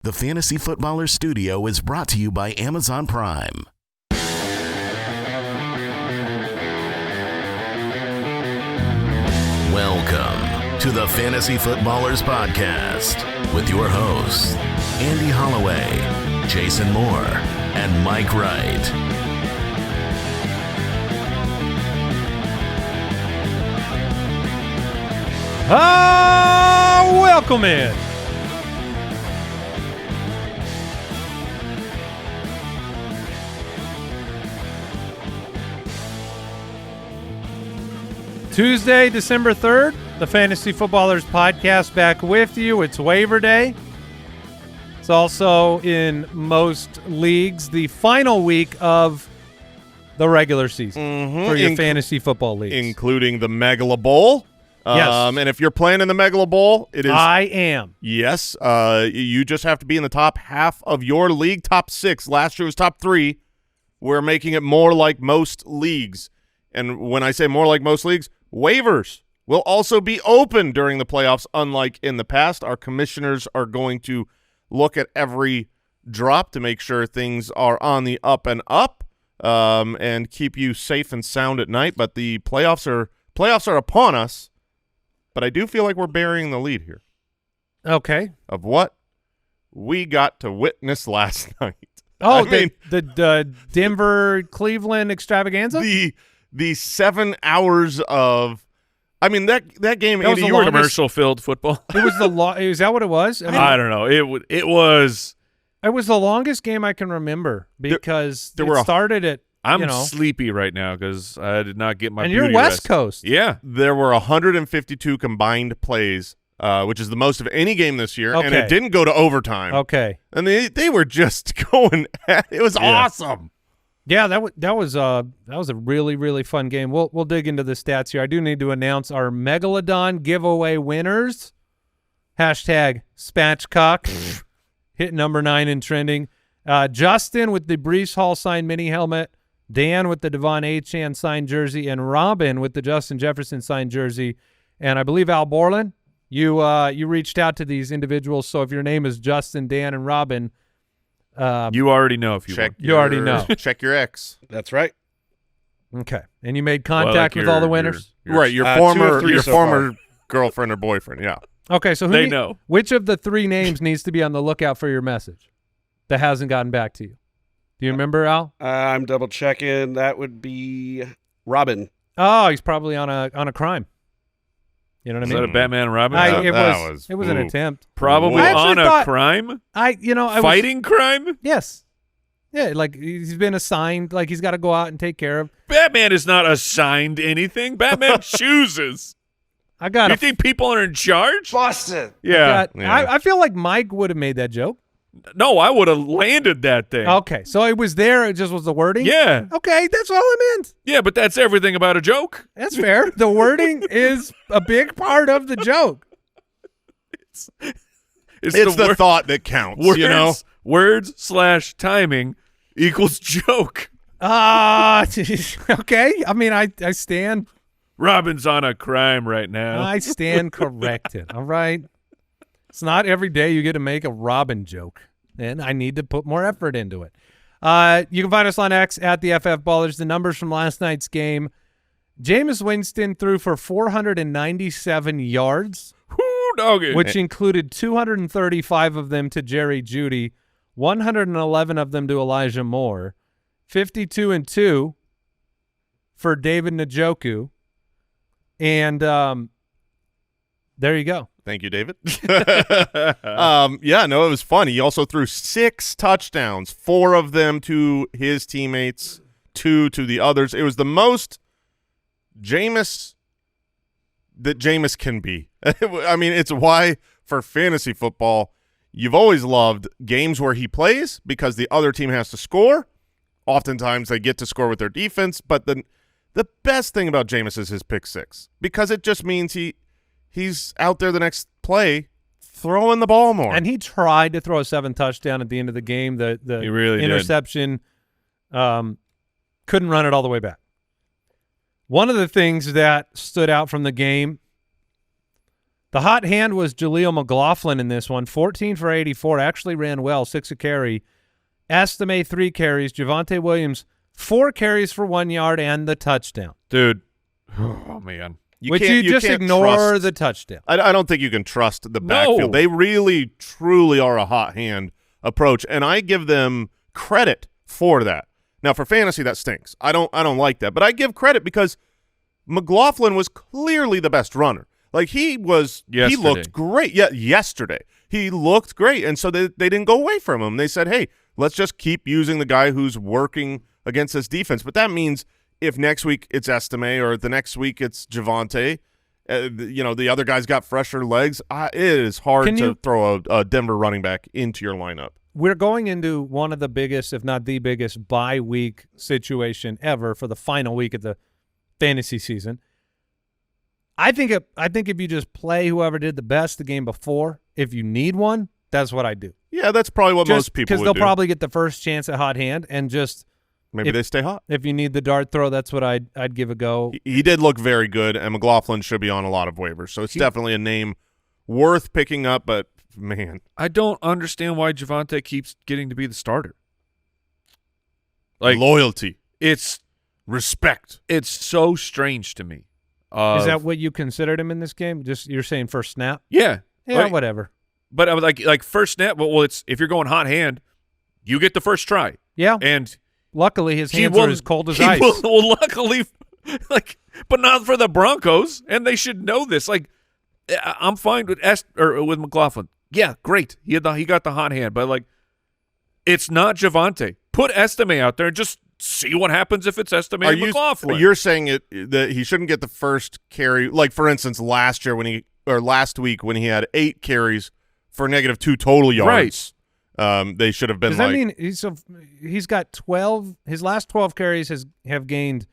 The Fantasy Footballer Studio is brought to you by Amazon Prime. Welcome to the Fantasy Footballers Podcast with your hosts, Andy Holloway, Jason Moore, and Mike Wright. Welcome in. Tuesday, December 3rd, the Fantasy Footballers Podcast back with you. It's waiver day. It's also in most leagues the final week of the regular season for your fantasy football leagues. Including the Megala Bowl. Yes. And if you're playing in the Megala Bowl, it is. I am. Yes. You just have to be in the top half of your league, top 6. Last year was top 3. We're making it more like most leagues. And when I say more like most leagues, waivers will also be open during the playoffs, unlike in the past. Our commissioners are going to look at every drop to make sure things are on the up and up and keep you safe and sound at night. But the playoffs are upon us. But I do feel like we're burying the lead here. Okay. Of what we got to witness last night. Oh, the Denver-Cleveland extravaganza? The 7 hours of, I mean, that game. That was Andy, the commercial-filled football. It was is that what it was? I don't know. It was. It was the longest game I can remember because it started at. I'm sleepy right now because I did not get my. And beauty you're West rest. Coast. Yeah, there were 152 combined plays, which is the most of any game this year, and it didn't go to overtime. Okay, and they were just going. It was awesome. Yeah, that was a really, really fun game. We'll dig into the stats here. I do need to announce our Megalodon giveaway winners. Hashtag Spatchcock. Hit number 9 in trending. Justin with the Breece Hall signed mini helmet. Dan with the Devon Achane signed jersey. And Robin with the Justin Jefferson signed jersey. And I believe Al Borland, you reached out to these individuals. So if your name is Justin, Dan, and Robin, you already know if you check. You already know. Check your X. That's right. Okay, and you made contact with all the winners. Right, your former girlfriend or boyfriend. Yeah. Okay, so they know which of the 3 names needs to be on the lookout for your message that hasn't gotten back to you? Do you remember, Al? I'm double checking. That would be Robin. Oh, he's probably on a crime. You know what I mean? Is that a Batman and Robin? It was an attempt. Probably on a crime? Fighting crime? Yes. Yeah, like he's been assigned, like he's got to go out and take care of. Batman is not assigned anything. Batman chooses. You think people are in charge? Busted. Yeah. I feel like Mike would have made that joke. No, I would have landed that thing. Okay, so it was there. It just was the wording? Yeah. Okay, that's all I meant. Yeah, but that's everything about a joke. That's fair. The wording is a big part of the joke. It's the thought that counts, Words/timing equals joke. Okay. I mean, I stand. Robin's on a crime right now. I stand corrected, all right? It's not every day you get to make a Robin joke, and I need to put more effort into it. You can find us on X at the FF Ballers. The numbers from last night's game: Jameis Winston threw for 497 yards, which included 235 of them to Jerry Jeudy, 111 of them to Elijah Moore, 52 and 2 for David Njoku, and there you go. Thank you, David. It was fun. He also threw 6 touchdowns, 4 of them to his teammates, 2 to the others. It was the most Jameis that Jameis can be. I mean, it's why for fantasy football, you've always loved games where he plays because the other team has to score. Oftentimes they get to score with their defense, but the best thing about Jameis is his pick 6 because it just means he's out there the next play throwing the ball more. And he tried to throw a 7 touchdown at the end of the game. The he really interception couldn't run it all the way back. One of the things that stood out from the game, The hot hand was Jaleel McLaughlin in this one. 14 for 84. Actually ran well. 6 a carry. Estime 3 carries. Javonte Williams 4 carries for 1 yard and the touchdown. Dude. Oh, man. You just ignore the touchdown. I don't think you can trust the backfield. They really, truly are a hot hand approach, and I give them credit for that. Now, for fantasy, that stinks. I don't like that, but I give credit because McLaughlin was clearly the best runner. Like he looked great. Yeah, yesterday he looked great, and so they didn't go away from him. They said, "Hey, let's just keep using the guy who's working against this defense." But that means if next week it's Estime or the next week it's Javonte, the other guy's got fresher legs. It is hard to throw a Denver running back into your lineup. We're going into one of the biggest, if not the biggest, bye week situation ever for the final week of the fantasy season. I think if you just play whoever did the best the game before, if you need one, that's what I do. Yeah, that's probably what most people would do. Because they'll probably get the first chance at hot hand and just maybe they stay hot. If you need the dart throw, that's what I'd give a go. He did look very good, and McLaughlin should be on a lot of waivers, so it's definitely a name worth picking up. But man, I don't understand why Javonte keeps getting to be the starter. Like loyalty, it's respect. It's so strange to me. Is that what you considered him in this game? Just you're saying first snap? Yeah, whatever. But I was like first snap. Well, it's if you're going hot hand, you get the first try. Yeah, and luckily his hands are as cold as ice. Well, luckily, but not for the Broncos, and they should know this. Like, I'm fine with with McLaughlin. Yeah, great. He got the hot hand, but like, it's not Javonte. Put Estime out there and just see what happens if it's Estime and McLaughlin. You're saying that he shouldn't get the first carry. Like, for instance, last week when he had 8 carries for -2 total yards. Right. They should have been. Does that mean he's got 12? His last 12 carries have gained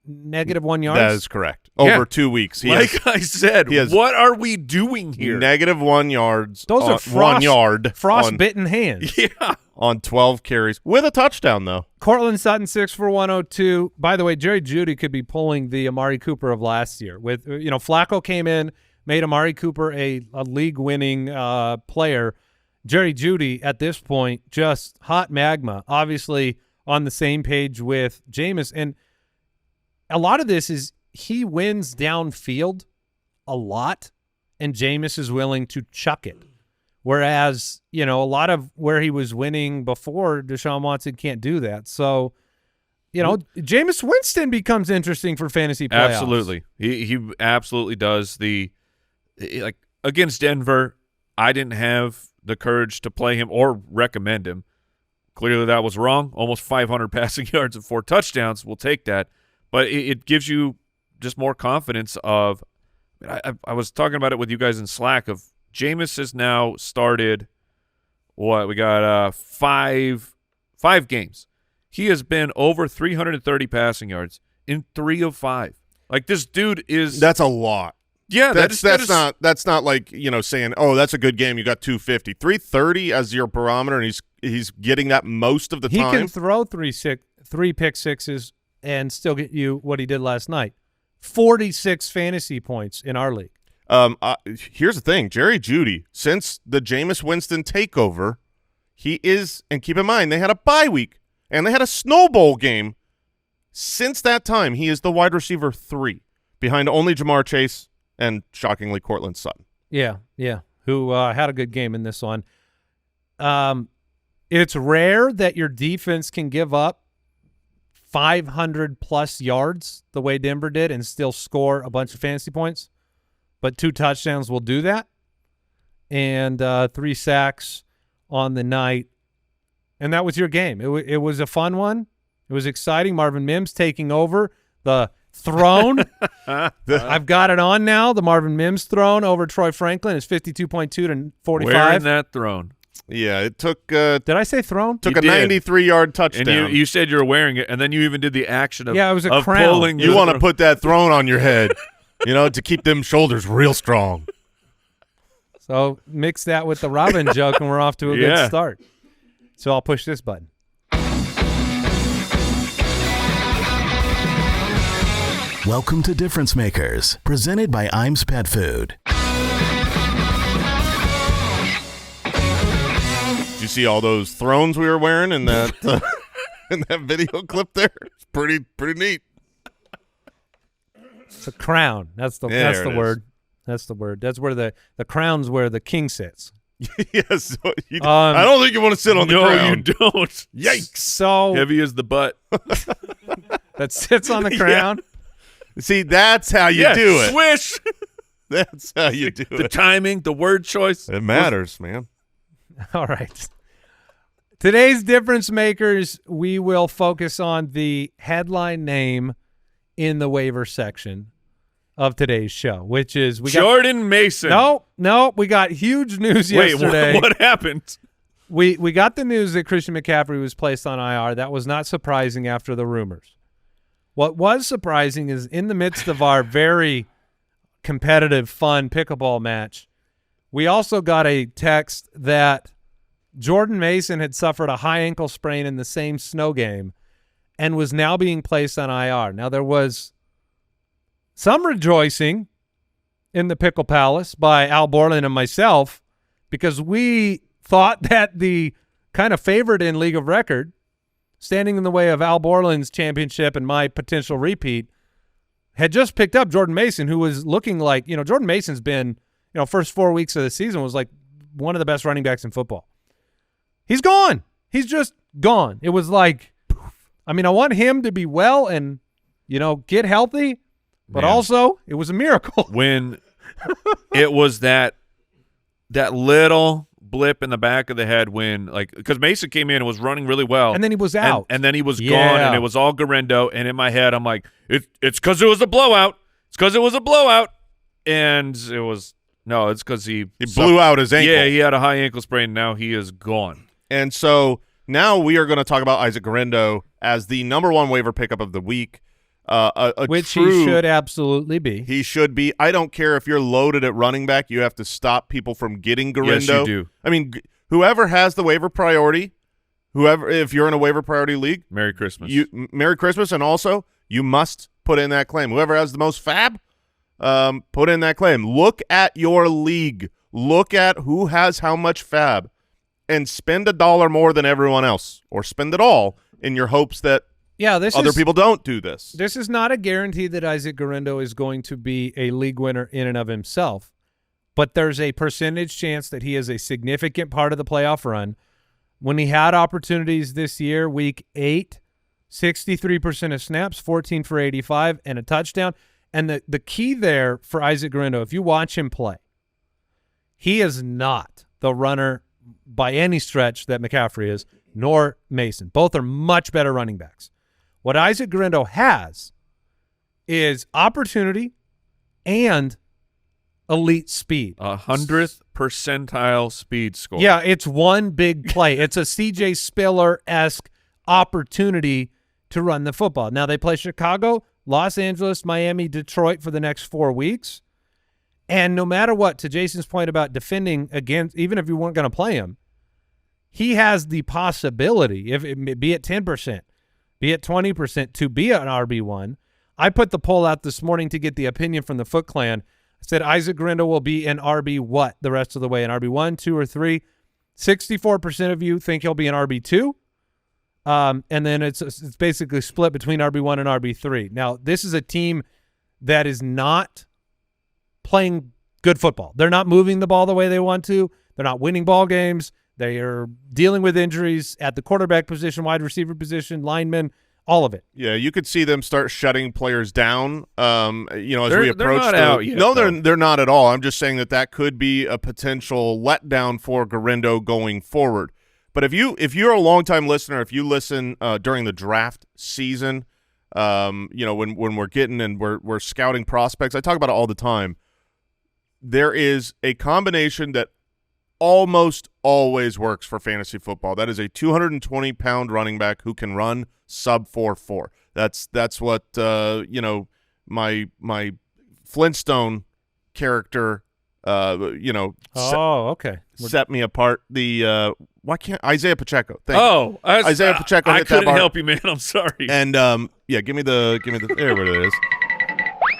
-1 yards. That is correct. Over 2 weeks. I said, what are we doing here? -1 yards. Those are 1 yard. Frostbitten hands. Yeah. On 12 carries with a touchdown, though. Cortland Sutton 6 for 102. By the way, Jerry Jeudy could be pulling the Amari Cooper of last year. With Flacco came in, made Amari Cooper a league-winning player. Jerry Jeudy at this point just hot magma. Obviously on the same page with Jameis, and a lot of this is he wins downfield a lot, and Jameis is willing to chuck it. Whereas, a lot of where he was winning before, Deshaun Watson can't do that. So, Jameis Winston becomes interesting for fantasy playoffs. Absolutely. He absolutely does. Against Denver, I didn't have the courage to play him or recommend him. Clearly that was wrong. Almost 500 passing yards and 4 touchdowns. We'll take that. But it gives you just more confidence of I was talking about it with you guys in Slack of Jameis has now started we got 5 games. He has been over 330 passing yards in 3 of 5. Like this dude is That's a lot. Yeah, that's not like, saying, "Oh, that's a good game. You got 250." 330 as your barometer, and he's getting that most of the time. He can throw 3 pick sixes and still get you what he did last night. 46 fantasy points in our league. Here's the thing. Jerry Jeudy, since the Jameis Winston takeover, he is, and keep in mind, they had a bye week, and they had a Snow Bowl game. Since that time, he is the wide receiver 3, behind only Jamar Chase and, shockingly, Cortland Sutton. Yeah, who had a good game in this one. It's rare that your defense can give up 500-plus yards the way Denver did and still score a bunch of fantasy points. But 2 touchdowns will do that, and 3 sacks on the night. And that was your game. It was a fun one. It was exciting. Marvin Mims taking over the throne. I've got it on now. The Marvin Mims throne over Troy Franklin is 52.2 to 45. Wearing that throne. Yeah, it took. Did I say throne? Took a 93-yard touchdown. And you said you were wearing it, and then you even did the action of it was a crown. Pulling. You want to put that throne on your head, to keep them shoulders real strong. So mix that with the Robin joke, and we're off to a good start. So I'll push this button. Welcome to Difference Makers, presented by IMAGN Pet Food. see all those thrones we were wearing in that in that video clip there? It's pretty neat. It's a crown. That's the word. That's the word. That's where the crown's where the king sits. Yes. I don't think you want to sit on the crown. No, you don't. Yikes. So Heavy as the butt. that sits on the crown. See, that's how you do it. Swish. That's how you do The it. timing, the word choice. It matters, man. All right. Today's difference makers, we will focus on the headline name in the waiver section of today's show, which is Jordan Mason. No, we got huge news yesterday. Wait, what happened? We got the news that Christian McCaffrey was placed on IR. That was not surprising after the rumors. What was surprising is in the midst of our very competitive, fun pickleball match, we also got a text that Jordan Mason had suffered a high ankle sprain in the same snow game and was now being placed on IR. Now, there was some rejoicing in the Pickle Palace by Al Borland and myself because we thought that the kind of favorite in League of Record, standing in the way of Al Borland's championship and my potential repeat, had just picked up Jordan Mason, who was looking like, Jordan Mason's been, first 4 weeks of the season was like one of the best running backs in football. He's gone. He's just gone. It was like, I want him to be well and, get healthy, but also it was a miracle. When it was that little blip in the back of the head when, because Mason came in and was running really well. And then he was out. And then he was gone, and it was all Garendo. And in my head, I'm like, it's because it was a blowout. It's because it was a blowout. And it was, no, it's because he blew out his ankle. Yeah, he had a high ankle sprain. Now he is gone. And so now we are going to talk about Isaac Garendo as the #1 waiver pickup of the week. Which he should absolutely be. He should be. I don't care if you're loaded at running back. You have to stop people from getting Garendo. Yes, you do. Whoever has the waiver priority, if you're in a waiver priority league, Merry Christmas. Merry Christmas, and also you must put in that claim. Whoever has the most fab, put in that claim. Look at your league. Look at who has how much fab, and spend $1 more than everyone else, or spend it all in your hopes that other people don't do this. This is not a guarantee that Isaac Garendo is going to be a league winner in and of himself, but there's a percentage chance that he is a significant part of the playoff run. When he had opportunities this year, week 8, 63% of snaps, 14 for 85, and a touchdown. And the key there for Isaac Garendo, if you watch him play, he is not the runner by any stretch that McCaffrey is, nor Mason. Both are much better running backs. What Isaac Garendo has is opportunity and elite speed. 100th percentile speed score. Yeah, it's one big play. It's a C.J. Spiller-esque opportunity to run the football. Now they play Chicago, Los Angeles, Miami, Detroit for the next 4 weeks. And no matter what, to Jason's point about defending against, even if you weren't going to play him, he has the possibility, if it be at 10%, be it 20%, to be an RB1. I put the poll out this morning to get the opinion from the Foot Clan. I said Isaac Garendo will be an RB what the rest of the way, an RB1, 2, or 3. 64% of you think he'll be an RB2. And then it's basically split between RB1 and RB3. Now, this is a team that is not playing good football. They're not moving the ball the way they want to. They're not winning ball games. They are dealing with injuries at the quarterback position, wide receiver position, linemen, all of it. Yeah, you could see them start shutting players down. As we approach. They're not out yet. No, they're not at all. I'm just saying that could be a potential letdown for Garendo going forward. But if you're a longtime listener, if you listen during the draft season, when we're getting and we're scouting prospects, I talk about it all the time. There is a combination that almost always works for fantasy football. That is a 220-pound running back who can run sub 4.4. That's what my Flintstone character okay. set me apart. The why can't Isaiah Pacheco? Isaiah Pacheco I hit that couldn't bar. help you, man. I'm sorry. And give me the there it is.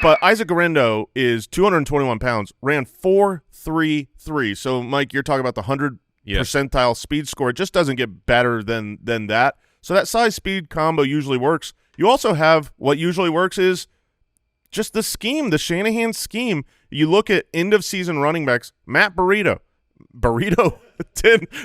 But Isaac Garendo is 221 pounds, ran 4.33. So, Mike, you're talking about the percentile speed score. It just doesn't get better than that. So that size-speed combo usually works. You also have what usually works is just the scheme, the Shanahan scheme. You look at end-of-season running backs, Matt Burrito,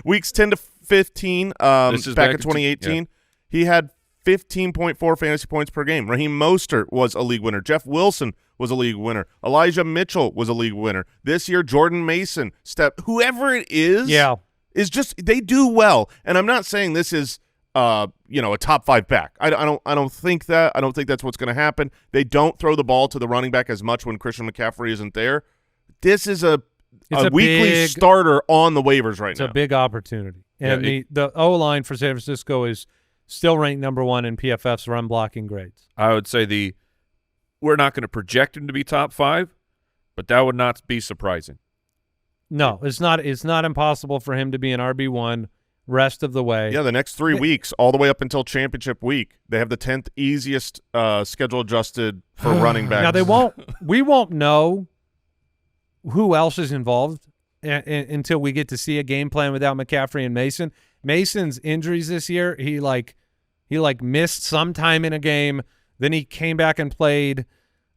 weeks 10 to 15 back in 2018. He had 15.4 fantasy points per game. Raheem Mostert was a league winner. Jeff Wilson was a league winner. Elijah Mitchell was a league winner. This year, Jordan Mason, whoever it is just they do well. And I'm not saying this is a top 5 back. I don't think that. I don't think that's what's going to happen. They don't throw the ball to the running back as much when Christian McCaffrey isn't there. This is a weekly starter on the waivers right now. It's a big opportunity. And the O-line for San Francisco is still ranked number 1 in PFF's run blocking grades. I would say we're not going to project him to be top 5, but that would not be surprising. No, it's not impossible for him to be an RB1 rest of the way. Yeah, the next 3 weeks, all the way up until championship week, they have the 10th easiest schedule adjusted for running backs. Now we won't know who else is involved until we get to see a game plan without McCaffrey and Mason. Mason's injuries this year, he missed some time in a game, then he came back and played.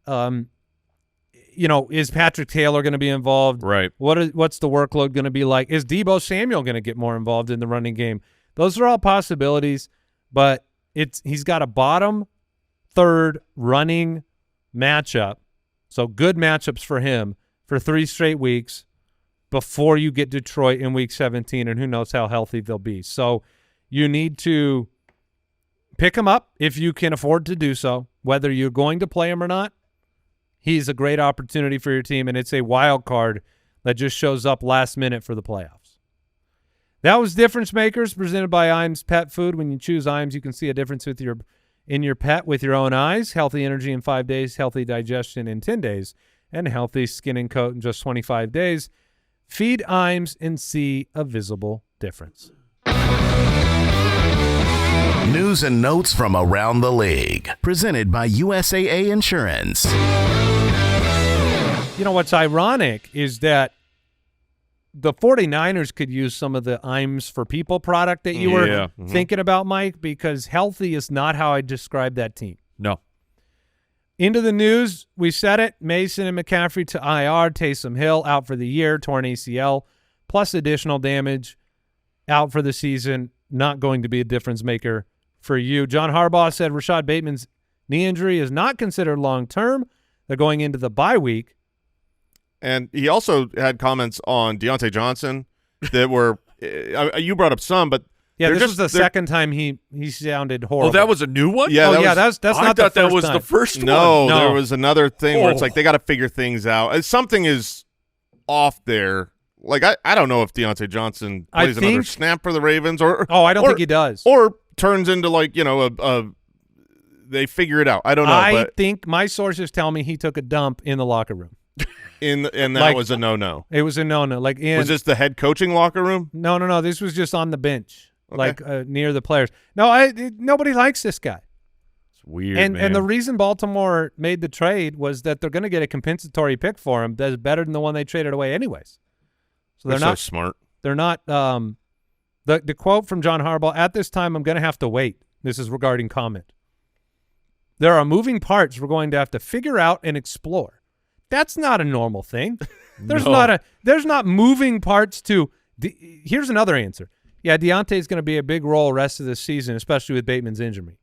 Is Patrick Taylor going to be involved? Right. What's the workload going to be like? Is Deebo Samuel going to get more involved in the running game? Those are all possibilities, but he's got a bottom third running matchup, so good matchups for him for 3 straight weeks before you get Detroit in Week 17, and who knows how healthy they'll be. So you need to pick him up if you can afford to do so, whether you're going to play him or not. He's a great opportunity for your team, and it's a wild card that just shows up last minute for the playoffs. That was Difference Makers presented by IAMS Pet Food. When you choose IAMS, you can see a difference in your pet with your own eyes. Healthy energy in 5 days, healthy digestion in 10 days, and healthy skin and coat in just 25 days. Feed IAMS and see a visible difference. News and notes from around the league. Presented by USAA Insurance. You know, what's ironic is that the 49ers could use some of the IAMS for People product that you were thinking about, Mike, because healthy is not how I describe that team. No. Into the news, we said it. Mason and McCaffrey to IR. Taysom Hill out for the year, torn ACL, plus additional damage, out for the season. Not going to be a difference maker for you. John Harbaugh said Rashad Bateman's knee injury is not considered long-term. They're going into the bye week. And he also had comments on Deontay Johnson that were you brought up some, but this was the second time he sounded horrible. Oh, that was a new one? Yeah, that's not I the thought first that was time. the first one. No, there was another thing where it's like they got to figure things out. Something is off there. Like I don't know if Deontay Johnson plays another snap for the Ravens or I don't think he does. Or turns into they figure it out. I don't know. I think my sources tell me he took a dump in the locker room. And that was a no-no. It was a no-no. Was this the head coaching locker room? No. This was just on the bench, near the players. No, nobody likes this guy. It's weird, and man. the reason Baltimore made the trade was that they're going to get a compensatory pick for him that's better than the one they traded away anyways. So they're not so smart. They're not. The quote from John Harbaugh, at this time I'm going to have to wait. This is regarding comment. There are moving parts we're going to have to figure out and explore. That's not a normal thing. There's not moving parts to. Here's another answer. Yeah, Deontay's going to be a big role rest of this season, especially with Bateman's injury.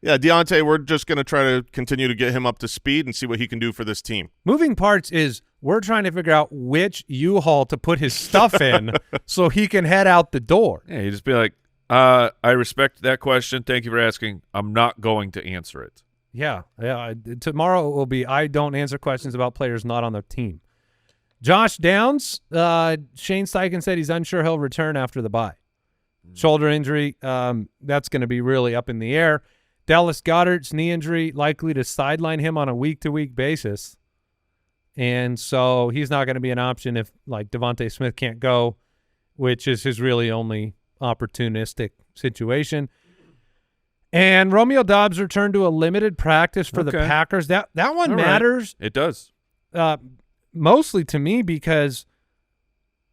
Yeah, Deontay, we're just going to try to continue to get him up to speed and see what he can do for this team. Moving parts is we're trying to figure out which U-Haul to put his stuff in so he can head out the door. Yeah, you just be like, I respect that question. Thank you for asking. I'm not going to answer it. Yeah. Tomorrow will be I don't answer questions about players not on the team. Josh Downs, Shane Steichen said he's unsure he'll return after the bye. Shoulder injury, that's going to be really up in the air. Dallas Goedert's knee injury likely to sideline him on a week-to-week basis. And so he's not going to be an option if Devontae Smith can't go, which is his really only opportunistic situation. And Romeo Doubs returned to a limited practice for the Packers. That one matters. It does. Mostly to me because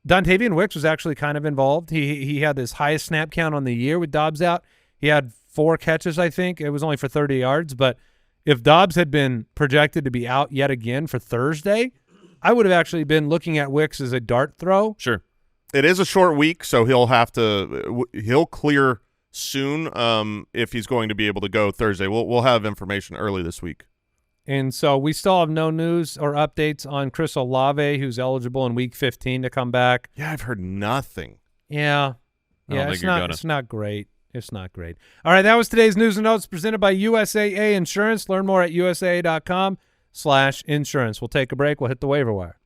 Dontavian Wicks was actually kind of involved. He had his highest snap count on the year with Dobbs out. He had 4 catches, I think. It was only for 30 yards. But if Dobbs had been projected to be out yet again for Thursday, I would have actually been looking at Wicks as a dart throw. Sure. It is a short week, so he'll clear soon if he's going to be able to go Thursday. We'll have information early this week. And so we still have no news or updates on Chris Olave, who's eligible in Week 15 to come back. Yeah, I've heard nothing. Yeah. I don't think you're gonna. It's not great. It's not great. All right, that was today's news and notes presented by USAA Insurance. Learn more at usaa.com/insurance. We'll take a break. We'll hit the waiver wire.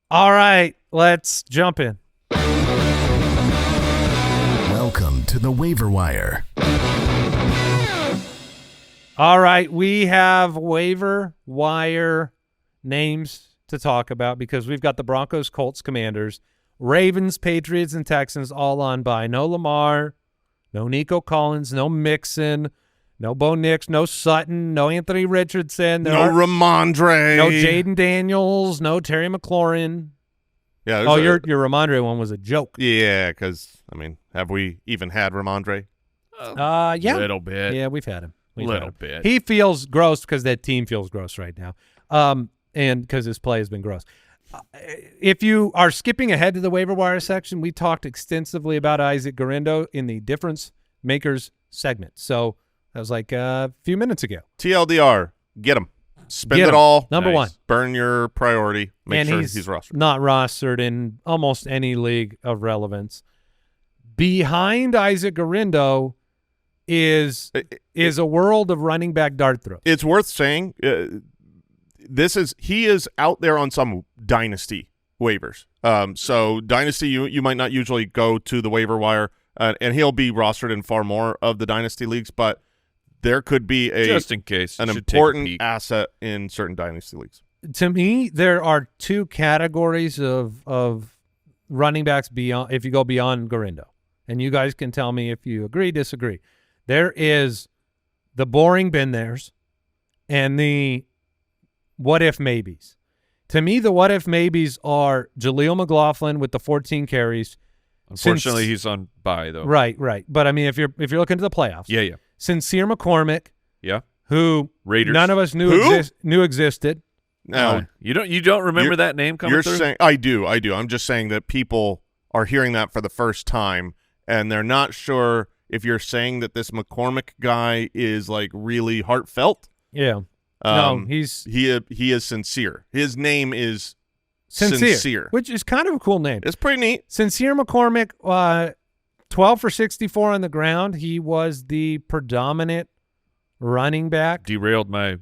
All right, let's jump in. Welcome to the Waiver Wire. All right, we have waiver wire names to talk about because we've got the Broncos, Colts, Commanders, Ravens, Patriots, and Texans all on bye. No Lamar, no Nico Collins, no Mixon, no Bo Nix, no Sutton, no Anthony Richardson, No Ramondre. no Jaden Daniels, no Terry McLaurin. Yeah. Oh, your Ramondre one was a joke. Yeah, because, I mean, have we even had Ramondre? Yeah. A little bit. Yeah, we've had him. We've had Little him. bit. He feels gross because that team feels gross right now. And because his play has been gross. If you are skipping ahead to the waiver wire section, we talked extensively about Isaac Guerendo in the difference makers segment. So that was like a few minutes ago. TLDR, get him. Spend Get it him. all. Number Nice. one. Burn your priority. Make And sure he's rostered. Not rostered in almost any league of relevance. Behind Isaac Guerendo is a world of running back dart throws. It's worth saying he is out there on some dynasty waivers. So dynasty, you might not usually go to the waiver wire, and he'll be rostered in far more of the dynasty leagues, but there could be Just in case. an Should important take a peek. asset in certain dynasty leagues. To me, there are 2 categories of running backs beyond if you go beyond Guerendo. And you guys can tell me if you agree, disagree. There is the boring been theirs and the what if maybes. To me, the what if maybes are Jaleel McLaughlin with the 14 carries. Unfortunately, he's on bye though. Right. But I mean, if you're looking to the playoffs, Yeah. Sincere McCormick, Yeah. who Raiders. none of us knew existed. Now, You don't remember that name coming you're through? saying I do. I'm just saying that people are hearing that for the first time, and they're not sure if you're saying that this McCormick guy is like really heartfelt. Yeah. No, he is sincere. His name is Sincere. which is kind of a cool name. It's pretty neat. Sincere McCormick, 12 for 64 on the ground. He was the predominant running back. Derailed my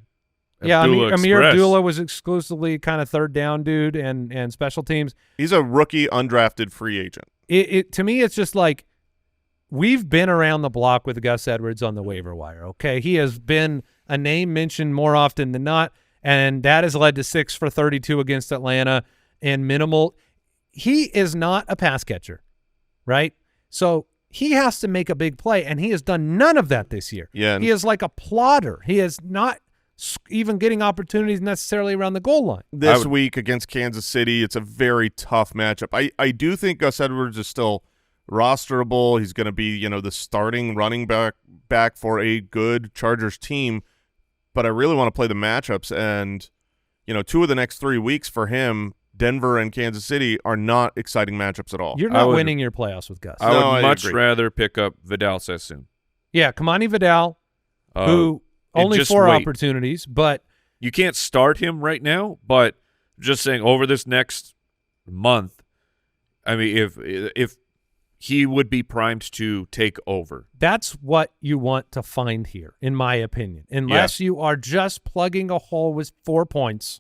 Yeah, Abdullah Amir Express. Abdullah was exclusively kind of third down dude and special teams. He's a rookie, undrafted free agent. To me, it's just like we've been around the block with Gus Edwards on the waiver wire, okay? He has been a name mentioned more often than not, and that has led to 6 for 32 against Atlanta and minimal. He is not a pass catcher, right? So he has to make a big play, and he has done none of that this year. Yeah. He is like a plotter. He is not even getting opportunities necessarily around the goal line. This week against Kansas City, it's a very tough matchup. I do think Gus Edwards is still rosterable. He's going to be, the starting running back for a good Chargers team, but I really want to play the matchups. And, 2 of the next 3 weeks for him, Denver and Kansas City, are not exciting matchups at all. You're not winning your playoffs with Gus. I No, I would much agree. rather pick up Vidal Sassoon. Yeah, Kamani Vidal, who and only just 4 wait. opportunities, but You can't start him right now, but just saying over this next month, I mean, if he would be primed to take over. that's what you want to find here, in my opinion. Unless you are just plugging a hole with 4 points,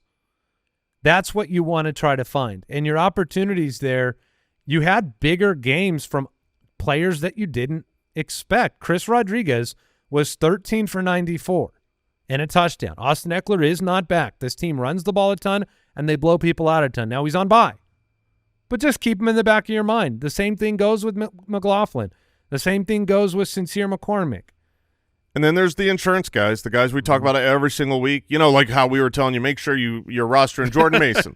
that's what you want to try to find. And your opportunities there, you had bigger games from players that you didn't expect. Chris Rodriguez was 13 for 94 and a touchdown. Austin Eckler is not back. This team runs the ball a ton, and they blow people out a ton. Now he's on bye. But just keep him in the back of your mind. The same thing goes with McLaughlin. The same thing goes with Sincere McCormick. And then there's the insurance guys, the guys we talk about every single week. You know, like how we were telling you, make sure you're rostering Jordan Mason.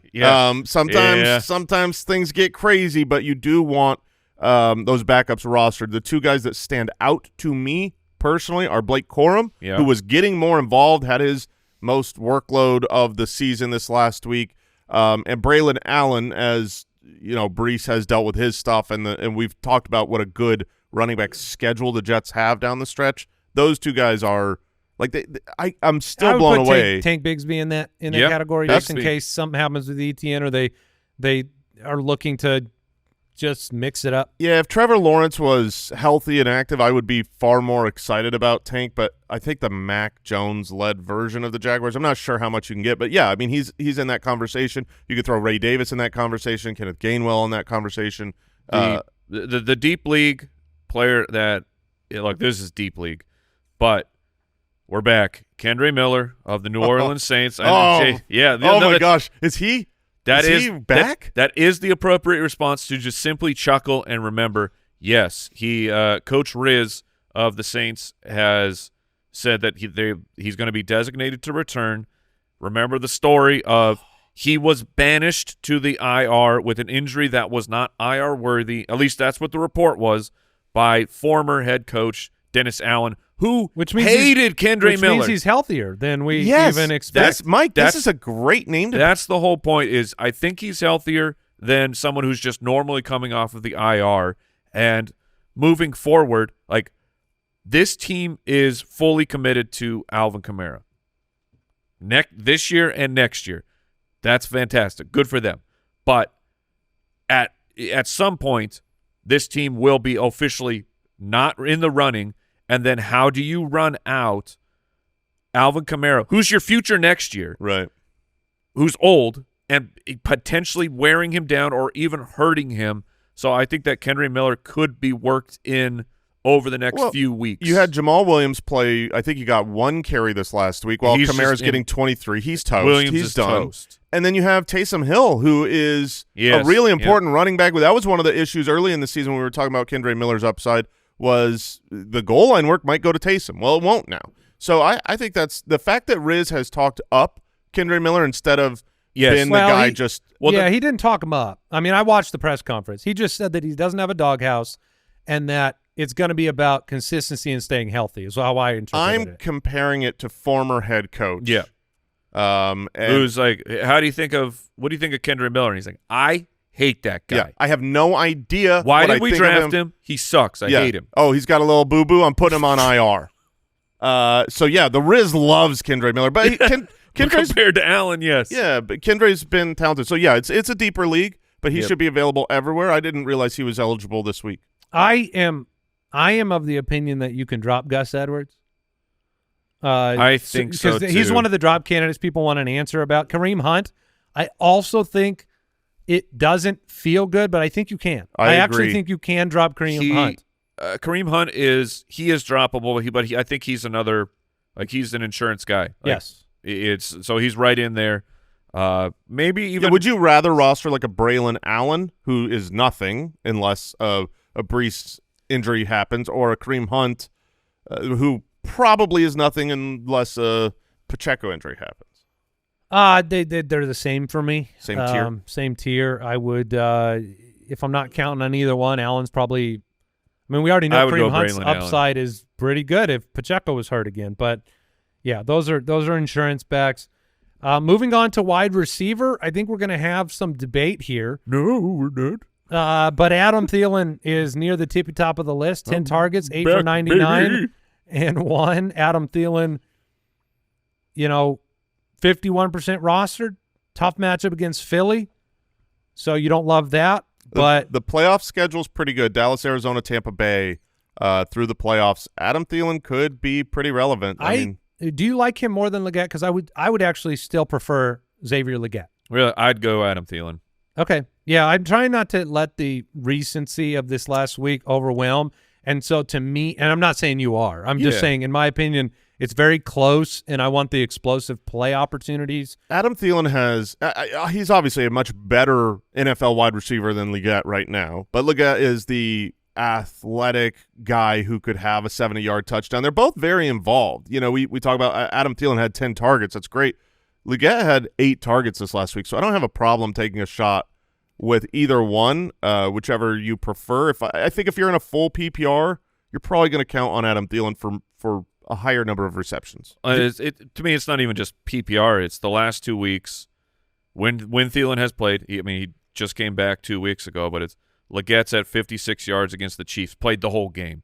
Sometimes things get crazy, but you do want those backups rostered. The two guys that stand out to me personally are Blake Corum, who was getting more involved, had his most workload of the season this last week, and Braylon Allen, as you know, Brees has dealt with his stuff, and we've talked about what a good running back schedule the Jets have down the stretch. Those two guys are like I'm still blown away. Tank Bigsby in that category, just in case something happens with ETN, or they are looking to just mix it up. Yeah, if Trevor Lawrence was healthy and active, I would be far more excited about Tank. But I think the Mac Jones-led version of the Jaguars, I'm not sure how much you can get. But yeah, I mean he's in that conversation. You could throw Ray Davis in that conversation, Kenneth Gainwell in that conversation. The deep league player that this is deep league. But we're back. Kendre Miller of the New Orleans Saints. My gosh. Is he back? That is the appropriate response to just simply chuckle and remember, yes, Coach Riz of the Saints has said that he's going to be designated to return. Remember the story of he was banished to the IR with an injury that was not IR worthy. At least that's what the report was by former head coach Dennis Allen, who hated Kendre Miller. Which means he's healthier than we even expect. This is a great name. That's the whole point is I think he's healthier than someone who's just normally coming off of the IR. And moving forward, like this team is fully committed to Alvin Kamara. This year and next year. That's fantastic. Good for them. But at some point, this team will be officially not in the running. And then how do you run out Alvin Kamara, who's your future next year, right? Who's old and potentially wearing him down or even hurting him. So I think that Kendre Miller could be worked in over the next few weeks. You had Jamal Williams play. I think he got 1 carry this last week while Kamara's getting 23. He's toast. Williams He's is done. Toast. And then you have Taysom Hill, who is a really important running back. That was one of the issues early in the season when we were talking about Kendre Miller's upside. Was the goal line work might go to Taysom. Well, it won't now. So I think that's the fact that Riz has talked up Kendre Miller instead of been the guy just – he didn't talk him up. I mean, I watched the press conference. He just said that he doesn't have a doghouse and that it's going to be about consistency and staying healthy is how I interpreted it. I'm comparing it to former head coach. Yeah. Who's like, what do you think of Kendre Miller? And he's like, I hate that guy. Yeah, I have no idea. Why did we draft him? He sucks. I hate him. Oh, he's got a little boo-boo. I'm putting him on IR. The Riz loves Kendre Miller. But Kendre's compared to Allen, yes. Yeah, but Kendre's been talented. So, yeah, it's a deeper league, but he should be available everywhere. I didn't realize he was eligible this week. I am of the opinion that you can drop Gus Edwards. I think so, too. He's one of the drop candidates people want an answer about. Kareem Hunt, I also think – it doesn't feel good, but I think you can. I actually think you can drop Kareem Hunt. Kareem Hunt is droppable, but I think he's another he's an insurance guy. Yes, so he's right in there. Maybe even. Would you rather roster like a Braylon Allen, who is nothing unless a Brees injury happens, or a Kareem Hunt, who probably is nothing unless a Pacheco injury happens? They're the same for me. Same tier? Same tier. I would, if I'm not counting on either one, Allen's probably – I mean, we already know Kareem Hunt's upside is pretty good if Pacheco was hurt again. But, yeah, those are insurance backs. Moving on to wide receiver, I think we're going to have some debate here. No, we're not. But Adam Thielen is near the tippy top of the list. 10 targets, 8 for 99, and 1. Adam Thielen, 51% rostered, tough matchup against Philly, so you don't love that. But the playoff schedule's pretty good. Dallas, Arizona, Tampa Bay through the playoffs. Adam Thielen could be pretty relevant. I mean, do you like him more than Leggett? Because I would actually still prefer Xavier Leggett. Really, I'd go Adam Thielen. Okay, yeah, I'm trying not to let the recency of this last week overwhelm. And so to me, and I'm not saying you are, I'm just saying, in my opinion, it's very close, and I want the explosive play opportunities. Adam Thielen has he's obviously a much better NFL wide receiver than Leggett right now, but Leggett is the athletic guy who could have a 70-yard touchdown. They're both very involved. You know, we talk about Adam Thielen had 10 targets. That's great. Leggett had 8 targets this last week, so I don't have a problem taking a shot with either one, whichever you prefer. I think if you're in a full PPR, you're probably going to count on Adam Thielen for a higher number of receptions. To me, it's not even just PPR. It's the last 2 weeks when Thielen has played. He just came back 2 weeks ago, but it's Leggett's at 56 yards against the Chiefs, played the whole game,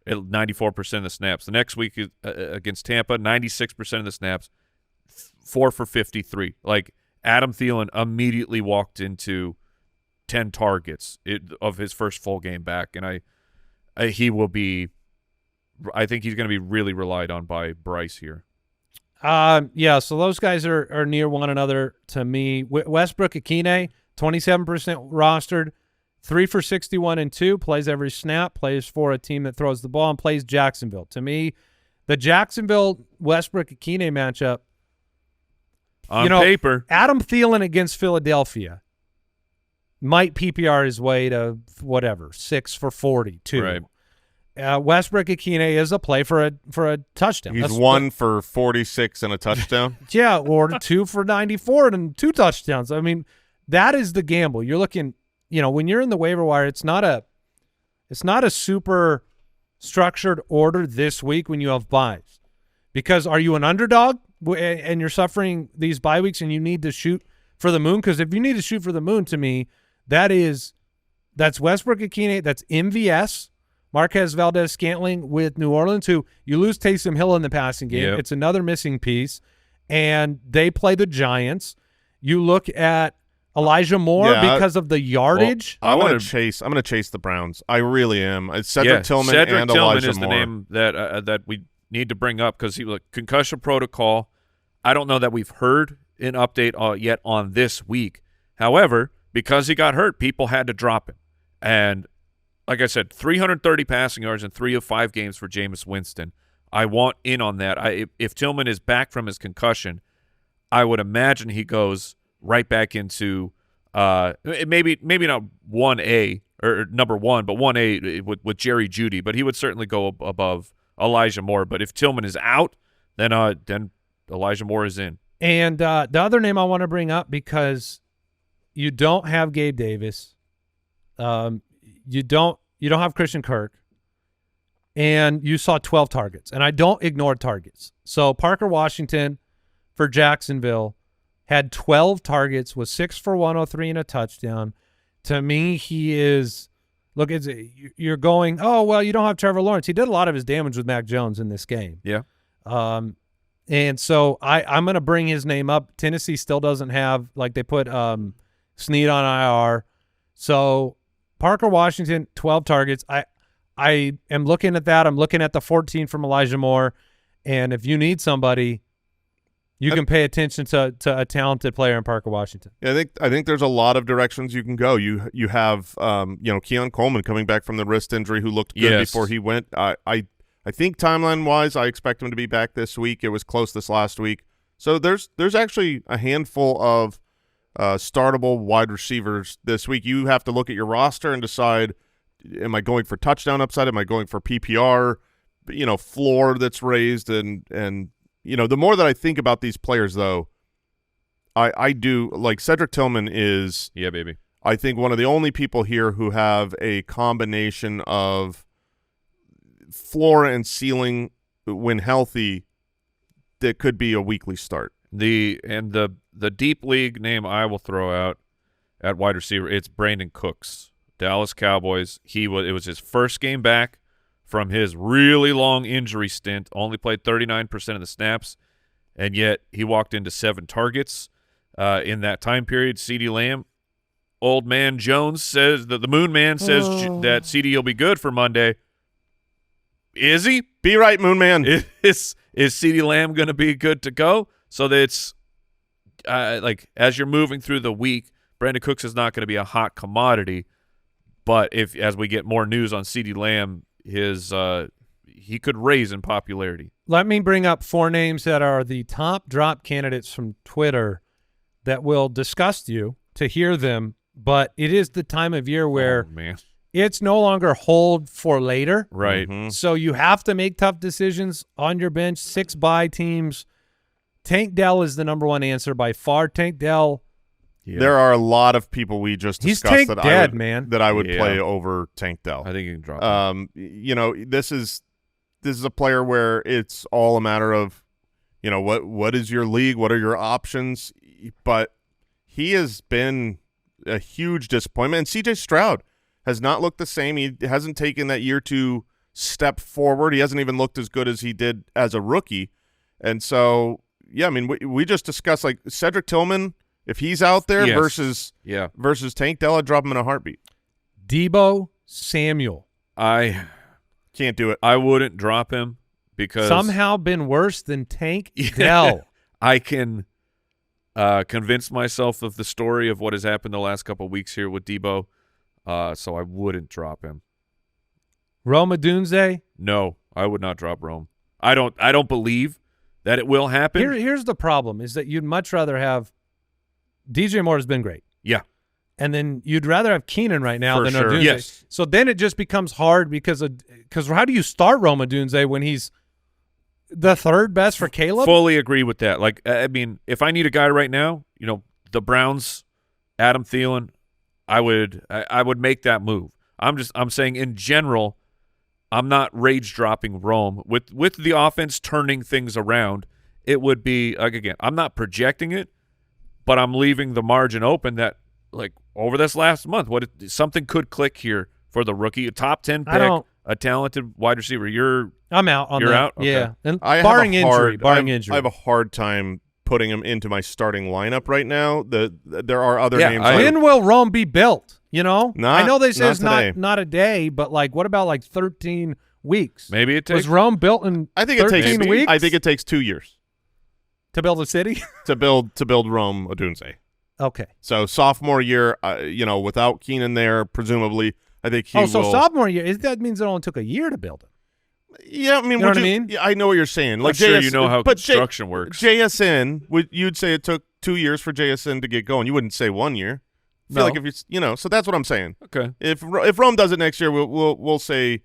at 94% of the snaps. The next week against Tampa, 96% of the snaps, 4 for 53. Like, Adam Thielen immediately walked into 10 targets of his first full game back, and he will be – I think he's going to be really relied on by Bryce here. Yeah, so those guys are near one another to me. Westbrook Akine, 27% rostered, 3 for 61 and 2, plays every snap, plays for a team that throws the ball, and plays Jacksonville. To me, the Jacksonville-Westbrook Akine matchup, on paper, Adam Thielen against Philadelphia might PPR his way to whatever, 6 for 42. Right. Westbrook Akine is a play for a touchdown. He's 1 for 46 and a touchdown. Yeah, or 2 for 94 and 2 touchdowns. I mean, that is the gamble. You're looking, when you're in the waiver wire, it's not a super structured order this week when you have buys. Because are you an underdog and you're suffering these bye weeks and you need to shoot for the moon? Because if you need to shoot for the moon, to me, that's Westbrook Akine, that's MVS, Marquez Valdez-Scantling with New Orleans, who you lose Taysom Hill in the passing game. Yep. It's another missing piece. And they play the Giants. You look at Elijah Moore because of the yardage. Well, I'm going to chase the Browns. I really am. It's Cedric Tillman and Elijah Moore. Cedric Tillman is the name that we need to bring up because he was concussion protocol. I don't know that we've heard an update yet on this week. However, because he got hurt, people had to drop him. And like I said, 330 passing yards in 3 of 5 games for Jameis Winston. I want in on that. If Tillman is back from his concussion, I would imagine he goes right back into maybe not 1A or number 1, but 1A with Jerry Jeudy. But he would certainly go above Elijah Moore. But if Tillman is out, then Elijah Moore is in. And the other name I want to bring up, because you don't have Gabe Davis, you don't have Christian Kirk, and you saw 12 targets. And I don't ignore targets. So Parker Washington for Jacksonville had 12 targets, was 6 for 103 and a touchdown. To me, he is – look, you're going, oh, well, you don't have Trevor Lawrence. He did a lot of his damage with Mac Jones in this game. Yeah. And so I'm going to bring his name up. Tennessee still doesn't have – like they put Snead on IR. So Parker Washington, 12 targets. I am looking at that. I'm looking at the 14 from Elijah Moore. And if you need somebody – you can pay attention to a talented player in Parker Washington. Yeah, I think there's a lot of directions you can go. You have Keon Coleman coming back from the wrist injury, who looked good before he went. I think timeline wise, I expect him to be back this week. It was close this last week, so there's actually a handful of startable wide receivers this week. You have to look at your roster and decide: am I going for touchdown upside? Am I going for PPR? Floor that's raised and. The more that I think about these players, though, I do like Cedric Tillman is, yeah, baby. I think one of the only people here who have a combination of floor and ceiling when healthy that could be a weekly start. The deep league name I will throw out at wide receiver, it's Brandon Cooks, Dallas Cowboys. It was his first game back from his really long injury stint, only played 39% of the snaps, and yet he walked into 7 targets in that time period. CeeDee Lamb, old man Jones says that the Moon Man says that CeeDee will be good for Monday. Is he? Be right, Moon Man. Is CeeDee Lamb going to be good to go? So that's as you're moving through the week, Brandon Cooks is not going to be a hot commodity, but as we get more news on CeeDee Lamb, he could raise in popularity. Let me bring up 4 names that are the top drop candidates from Twitter that will disgust you to hear them, but it is the time of year where it's no longer hold for later. Right. So you have to make tough decisions on your bench. 6-bye teams. Tank Dell is the number one answer by far. Tank Dell. Yeah. There are a lot of people we just discussed Tank that dead, man. that I would play over Tank Dell. I think you can drop him. You know, this is a player where it's all a matter of, you know, what is your league? What are your options? But he has been a huge disappointment. And CJ Stroud has not looked the same. He hasn't taken that year to step forward. He hasn't even looked as good as he did as a rookie. And so, yeah, I mean, we just discussed, like, Cedric Tillman, if he's out there versus Tank Dell, I'd drop him in a heartbeat. Debo Samuel. I can't do it. I wouldn't drop him because somehow been worse than Tank Dell. I can convince myself of the story of what has happened the last couple of weeks here with Debo, so I wouldn't drop him. Rome Odunze? No, I would not drop Rome. I don't believe that it will happen. Here's the problem, is that you'd much rather have DJ Moore has been great. Yeah. And then you'd rather have Keenan right now For than sure. Odunze. Yes. So then it just becomes hard because how do you start Rome Odunze when he's the third best for Caleb? Fully agree with that. Like, I mean, if I need a guy right now, you know, the Browns, Adam Thielen, I would make that move. I'm saying in general, I'm not rage dropping Rome with the offense turning things around. It would be like, again, I'm not projecting it, but I'm leaving the margin open that, like, over this last month, something could click here for the rookie, a top 10 pick, a talented wide receiver. I'm out on that. You're out? Okay. Yeah. And I barring have injury. I have a hard time putting him into my starting lineup right now. There are other names. When will Rome be built? You know? Not, I know they say it's today. not a day, but, like, what about, like, 13 weeks? Maybe it takes. Was Rome built in I think 13 weeks? I think it takes 2 years to build a city? to build Rome Odunze. Okay. So sophomore year, you know, without Keenan there, presumably, I think he will. So sophomore year, that means it only took a year to build it. Yeah, I mean, You know what I mean? Yeah, I know what you're saying. Like, I'm sure you know how construction works. JSN, you'd say it took 2 years for JSN to get going. You wouldn't say 1 year. I feel like if you know, so that's what I'm saying. Okay. If Rome does it next year, we'll say.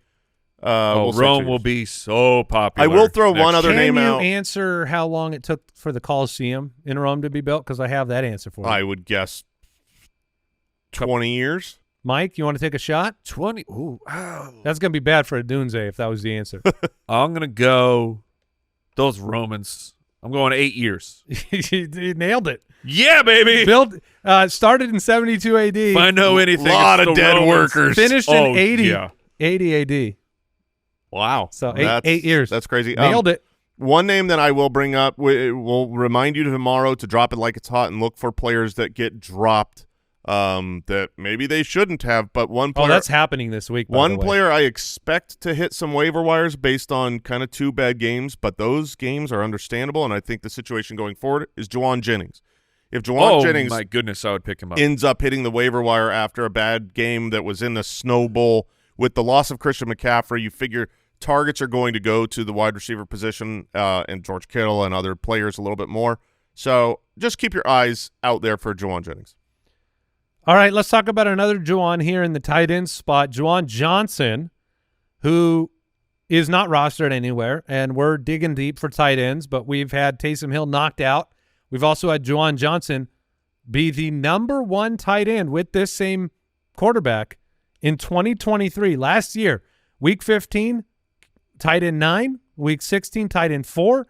We'll say Rome 2 will years. be so popular. I will throw one next other year. name out. Can you answer how long it took for the Coliseum in Rome to be built? Because I have that answer for you. I would guess 20 years. Mike, you want to take a shot? 20. Ooh, ow. That's going to be bad for Odunze if that was the answer. I'm gonna go. Those Romans. I'm going 8 years. You nailed it. Yeah, baby. Started in 72 AD. If I know anything, A lot it's of the dead Romans. workers. Finished in 80. Yeah. 80 AD. Wow. So 8 years. That's crazy. Nailed it. One name that I will bring up, we'll remind you tomorrow to drop it like it's hot and look for players that get dropped that maybe they shouldn't have. But one player, that's happening this week. By one the way. player I expect to hit some waiver wires based on kind of 2 bad games, but those games are understandable, and I think the situation going forward is Juwan Jennings. If Juwan Jennings, my goodness, I would pick him up. ends up hitting the waiver wire after a bad game that was in the Snow Bowl with the loss of Christian McCaffrey, you figure targets are going to go to the wide receiver position and George Kittle and other players a little bit more. So just keep your eyes out there for Juwan Jennings. All right, let's talk about another Juwan here in the tight end spot. Juwan Johnson, who is not rostered anywhere, and we're digging deep for tight ends, but we've had Taysom Hill knocked out. We've also had Juwan Johnson be the #1 tight end with this same quarterback in 2023. Last year, Week 15, tight end 9. Week 16, tight end 4.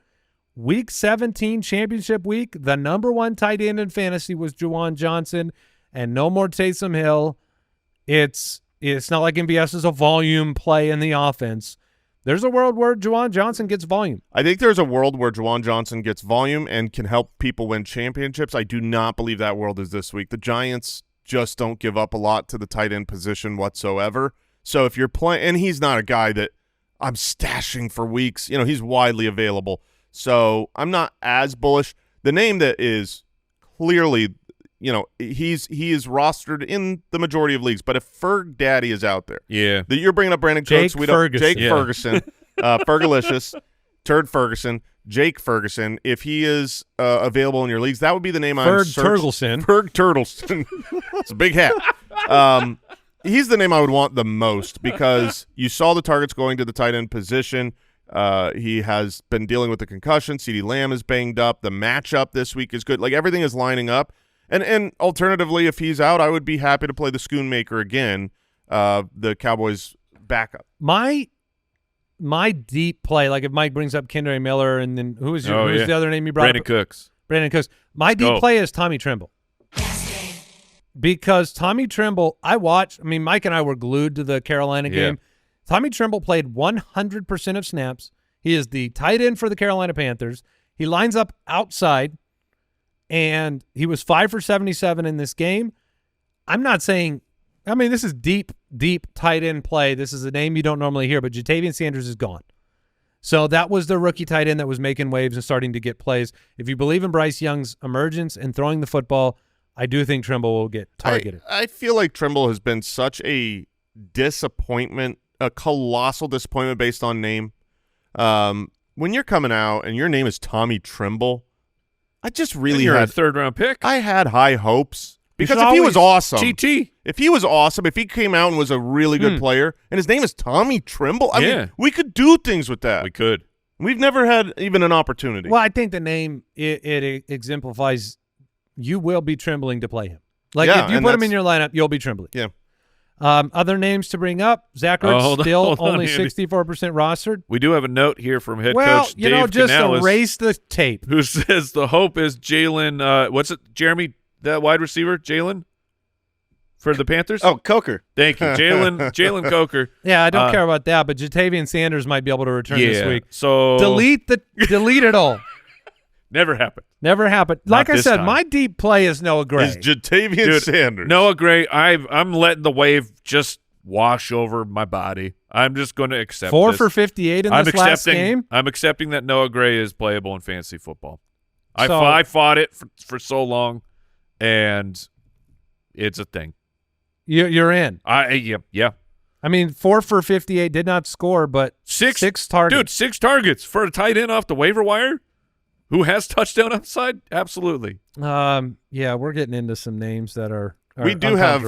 Week 17, championship week, the #1 tight end in fantasy was Juwan Johnson, and no more Taysom Hill. It's not like MVS is a volume play in the offense. There's a world where Juwan Johnson gets volume. I think there's a world where Juwan Johnson gets volume and can help people win championships. I do not believe that world is this week. The Giants just don't give up a lot to the tight end position whatsoever. So if you're playing, and he's not a guy that I'm stashing for weeks. You know, he's widely available. So I'm not as bullish. The name that is clearly, you know, he is rostered in the majority of leagues. But if Ferg Daddy is out there, that you're bringing up Brandon Cooks, Ferguson, Fergalicious, Turd Ferguson, Jake Ferguson. If he is available in your leagues, that would be the name I'm searching. Turgleson. Ferg Turtleson. It's a big hat. he's the name I would want the most because you saw the targets going to the tight end position. He has been dealing with the concussion. CeeDee Lamb is banged up. The matchup this week is good. Like, everything is lining up. And alternatively, if he's out, I would be happy to play the Schoonmaker again, the Cowboys' backup. My deep play, like if Mike brings up Kendra Miller, and then who's the other name you brought Brandon up? Cooks. Brandon Cooks. My deep play is Tommy Tremble. Because Tommy Tremble, Mike and I were glued to the Carolina game. Tommy Tremble played 100% of snaps. He is the tight end for the Carolina Panthers. He lines up outside, and he was 5 for 77 in this game. I'm not saying – this is deep tight end play. This is a name you don't normally hear, but Jatavian Sanders is gone. So that was the rookie tight end that was making waves and starting to get plays. If you believe in Bryce Young's emergence and throwing the football, I do think Trimble will get targeted. I feel like Trimble has been such a disappointment, a colossal disappointment based on name. When you're coming out and your name is Tommy Trimble, I just really You're had a third-round pick. I had high hopes because if he was awesome, if he was awesome, if he came out and was a really good player, and his name is Tommy Trimble, I mean, we could do things with that. We could. We've never had even an opportunity. Well, I think the name it exemplifies. You will be trembling to play him. Like if you put him in your lineup, you'll be trembling. Yeah. Other names to bring up: Zach Ertz still only 64% rostered. We do have a note here from head coach Dave just Canales, erase the tape. who says the hope is Jalen. What's it, Jeremy? That wide receiver, Jalen, for the Panthers. Oh, Coker. Thank you, Jalen Coker. Yeah, I don't care about that, but Jatavian Sanders might be able to return this week. So delete it all. Never happened. Never happened. Like I said, my deep play is Noah Gray. Is Jatavian Sanders. Noah Gray, I'm letting the wave just wash over my body. I'm just going to accept 4 this. for 58 in this last game. I'm accepting that Noah Gray is playable in fantasy football. I fought it for so long, and it's a thing. You're in. Yeah. 4 for 58, did not score, but six targets. Dude, 6 targets for a tight end off the waiver wire who has touchdown upside? Absolutely. Yeah, we're getting into some names that are we do have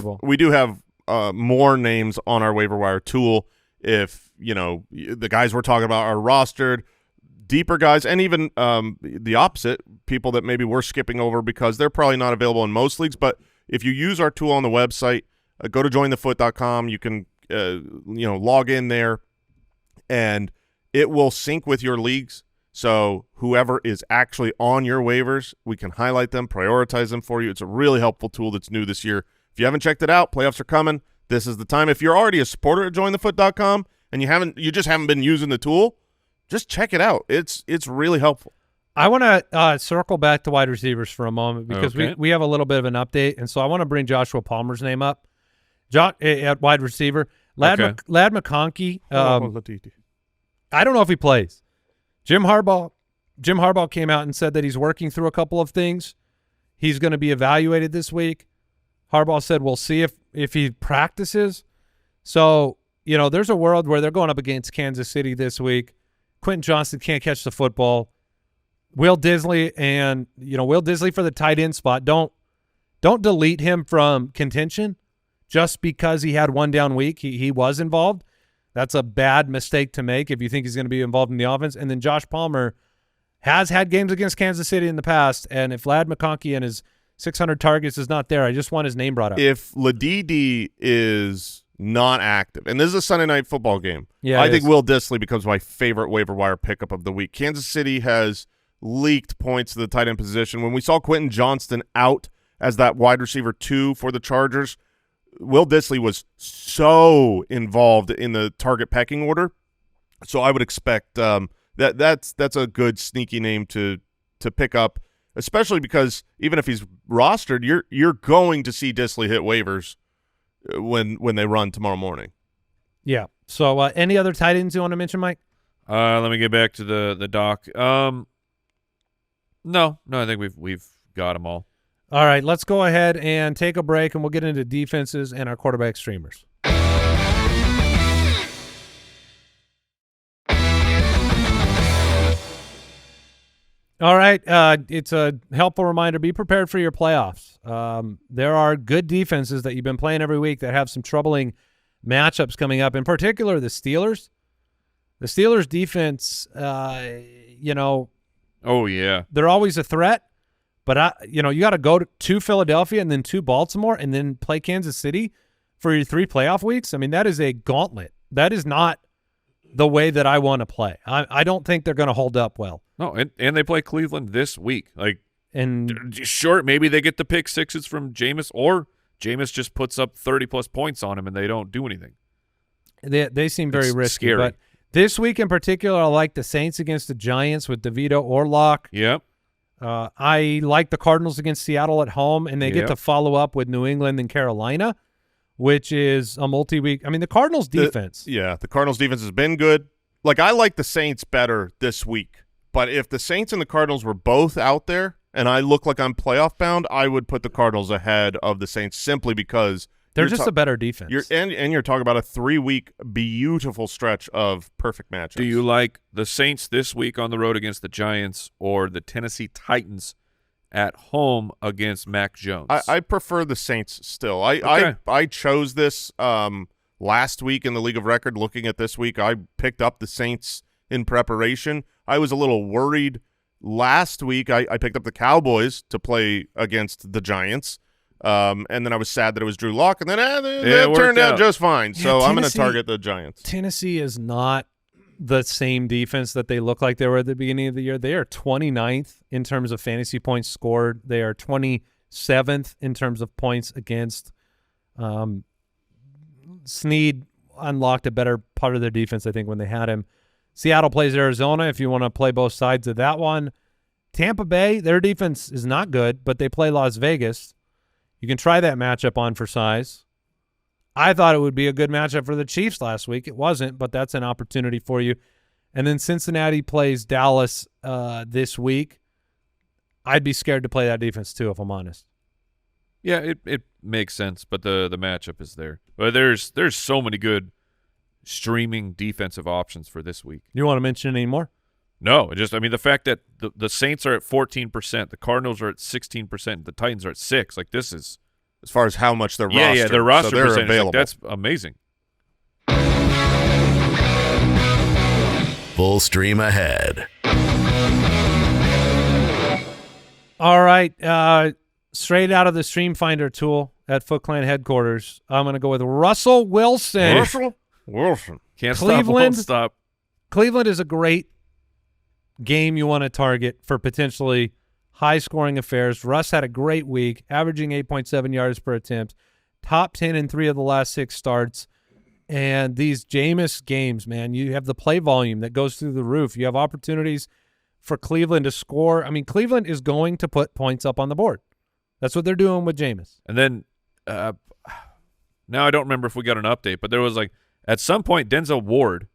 more names on our waiver wire tool. If the guys we're talking about are rostered, deeper guys, and even the opposite, people that maybe we're skipping over because they're probably not available in most leagues. But if you use our tool on the website, go to jointhefoot.com. You can log in there, and it will sync with your leagues. So whoever is actually on your waivers, we can highlight them, prioritize them for you. It's a really helpful tool that's new this year. If you haven't checked it out, playoffs are coming. This is the time. If you're already a supporter at jointhefoot.com and you just haven't been using the tool, just check it out. It's really helpful. I want to circle back to wide receivers for a moment because we have a little bit of an update, and so I want to bring Joshua Palmer's name up. At wide receiver, Ladd McConkey. I don't know if he plays. Jim Harbaugh came out and said that he's working through a couple of things. He's going to be evaluated this week. Harbaugh said we'll see if he practices. So, there's a world where they're going up against Kansas City this week. Quentin Johnston can't catch the football. Will Disley for the tight end spot. Don't delete him from contention just because he had one down week. He was involved. That's a bad mistake to make if you think he's going to be involved in the offense. And then Josh Palmer has had games against Kansas City in the past, and if Ladd McConkey and his 600 targets is not there, I just want his name brought up. If Ladidi is not active, and this is a Sunday night football game, I think Will Disley becomes my favorite waiver wire pickup of the week. Kansas City has leaked points to the tight end position. When we saw Quentin Johnston out as that wide receiver 2 for the Chargers, Will Disley was so involved in the target pecking order, so I would expect that's a good sneaky name to pick up, especially because even if he's rostered, you're going to see Disley hit waivers when they run tomorrow morning. Yeah. So any other tight ends you want to mention, Mike? Let me get back to the doc. No, I think we've got them all. All right, let's go ahead and take a break, and we'll get into defenses and our quarterback streamers. All right. It's a helpful reminder. Be prepared for your playoffs. There are good defenses that you've been playing every week that have some troubling matchups coming up. In particular, the Steelers. The Steelers defense, Oh, yeah. they're always a threat. But, you got to go to Philadelphia and then to Baltimore and then play Kansas City for your 3 playoff weeks. I mean, that is a gauntlet. That is not the way that I want to play. I don't think they're going to hold up well. No, and they play Cleveland this week. And Sure, maybe they get the pick sixes from Jameis, or Jameis just puts up 30-plus points on him and they don't do anything. they seem very It's risky. scary. But this week in particular, I like the Saints against the Giants with DeVito or Locke. Yep. I like the Cardinals against Seattle at home, and they get to follow up with New England and Carolina, which is a multi-week. I mean, the Cardinals' defense. The Cardinals' defense has been good. I like the Saints better this week. But if the Saints and the Cardinals were both out there and I look like I'm playoff bound, I would put the Cardinals ahead of the Saints simply because they're just a better defense. You're talking about a 3-week beautiful stretch of perfect matchups. Do you like the Saints this week on the road against the Giants or the Tennessee Titans at home against Mac Jones? I prefer the Saints still. Okay. I chose this last week in the League of Record. Looking at this week, I picked up the Saints in preparation. I was a little worried last week. I picked up the Cowboys to play against the Giants. And then I was sad that it was Drew Lock, and then it turned out just fine. So I'm going to target the Giants. Tennessee is not the same defense that they look like they were at the beginning of the year. They are 29th in terms of fantasy points scored. They are 27th in terms of points against. Snead unlocked a better part of their defense, I think, when they had him. Seattle plays Arizona if you want to play both sides of that one. Tampa Bay, their defense is not good, but they play Las Vegas. You can try that matchup on for size. I thought it would be a good matchup for the Chiefs last week. It wasn't, but that's an opportunity for you. And then Cincinnati plays Dallas this week. I'd be scared to play that defense too, if I'm honest. Yeah, it makes sense, but the matchup is there. But there's so many good streaming defensive options for this week. You want to mention any more? No, the fact that the Saints are at 14%, the Cardinals are at 16%, the Titans are at 6%. This is as far as how much they're rostered. Yeah, their roster they're percentage. available. That's amazing. Full stream ahead. All right. Straight out of the Stream Finder tool at Foot Clan headquarters, I'm going to go with Russell Wilson. Russell Wilson. Can't Cleveland. stop. Cleveland is a great game you want to target for potentially high-scoring affairs. Russ had a great week, averaging 8.7 yards per attempt, top 10 in 3 of the last 6 starts. And these Jameis games, man, you have the play volume that goes through the roof. You have opportunities for Cleveland to score. I mean, Cleveland is going to put points up on the board. That's what they're doing with Jameis. And then now I don't remember if we got an update, but there was at some point Denzel Ward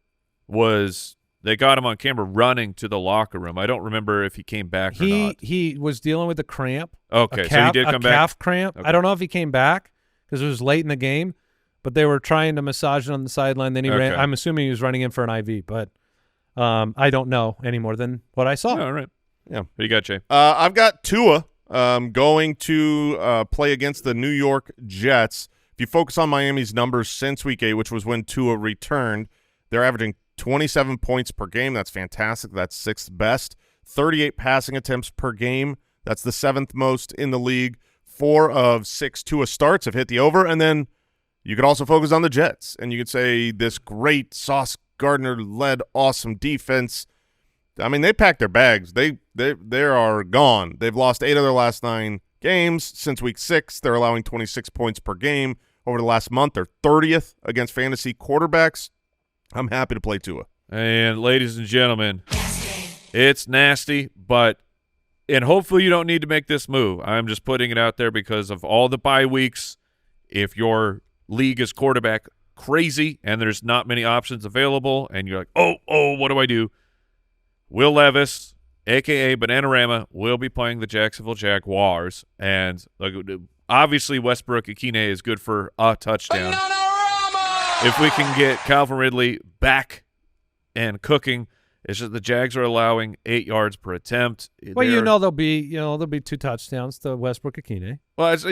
they got him on camera running to the locker room. I don't remember if he came back or not. He was dealing with a cramp. Okay, so he did come back? A calf cramp. Okay. I don't know if he came back because it was late in the game, but they were trying to massage it on the sideline. Then he ran. I'm assuming he was running in for an IV, but I don't know any more than what I saw. All right. Yeah. What do you got, Jay? I've got Tua going to play against the New York Jets. If you focus on Miami's numbers since Week 8, which was when Tua returned, they're averaging 27 points per game. That's fantastic. That's 6th best. 38 passing attempts per game. That's the 7th most in the league. 4 of 6 Tua starts have hit the over. And then you could also focus on the Jets, and you could say this great Sauce Gardner-led awesome defense. I mean, they packed their bags. They are gone. They've lost 8 of their last 9 games since Week 6. They're allowing 26 points per game over the last month. They're 30th against fantasy quarterbacks. I'm happy to play Tua. And ladies and gentlemen, it's nasty, and hopefully you don't need to make this move. I'm just putting it out there because of all the bye weeks. If your league is quarterback crazy and there's not many options available and you're like, oh, what do I do? Will Levis, a.k.a. Bananarama, will be playing the Jacksonville Jaguars. And obviously Westbrook-Ikine is good for a touchdown. If we can get Calvin Ridley back and cooking It's just the Jags are allowing 8 yards per attempt. Well, there'll be 2 touchdowns to Westbrook-Ikhine. Well, it's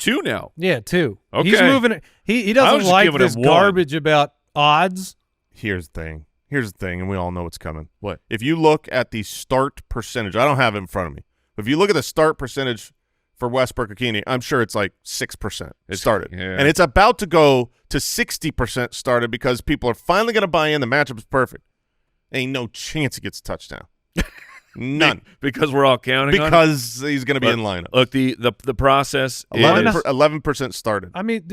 2 now. Yeah, 2. Okay. He's moving it. He I doesn't was just like giving this him one. garbage about odds. Here's the thing, and we all know what's coming. What? If you look at the start percentage, I don't have it in front of me, but if you look at the start percentage for Westbrook-Ikhine, I'm sure it's like 6% started. Yeah. And it's about to go to 60% started because people are finally going to buy in. The matchup's perfect. Ain't no chance he gets a touchdown. None. Because we're all counting on it? Because he's going to be in lineup. Look, the process 11% started. I mean,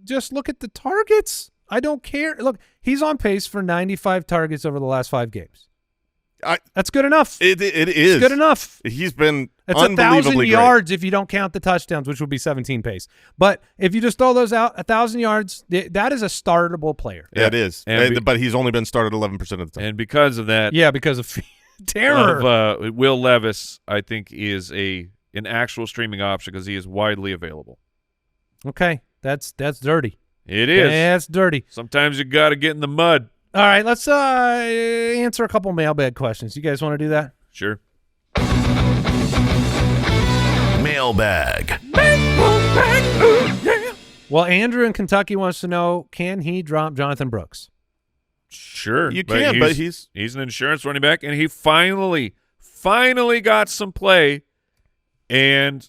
just look at the targets. I don't care. Look, he's on pace for 95 targets over the last 5 games. That's good enough. It is. It's good enough. He's been It's unbelievably 1,000 yards if you don't count the touchdowns, which would be 17 pace. But if you just throw those out, 1,000 yards, that is a startable player. Yeah, it is. But he's only been started 11% of the time. And because of that, Yeah, because of terror. Will Levis, I think, is an actual streaming option because he is widely available. Okay, that's dirty. It is. That's dirty. Sometimes you got to get in the mud. All right, let's answer a couple mailbag questions. You guys want to do that? Sure. Mailbag. Well, Andrew in Kentucky wants to know, can he drop Jonathan Brooks? Sure. You can, but he's an insurance running back, and he finally got some play, and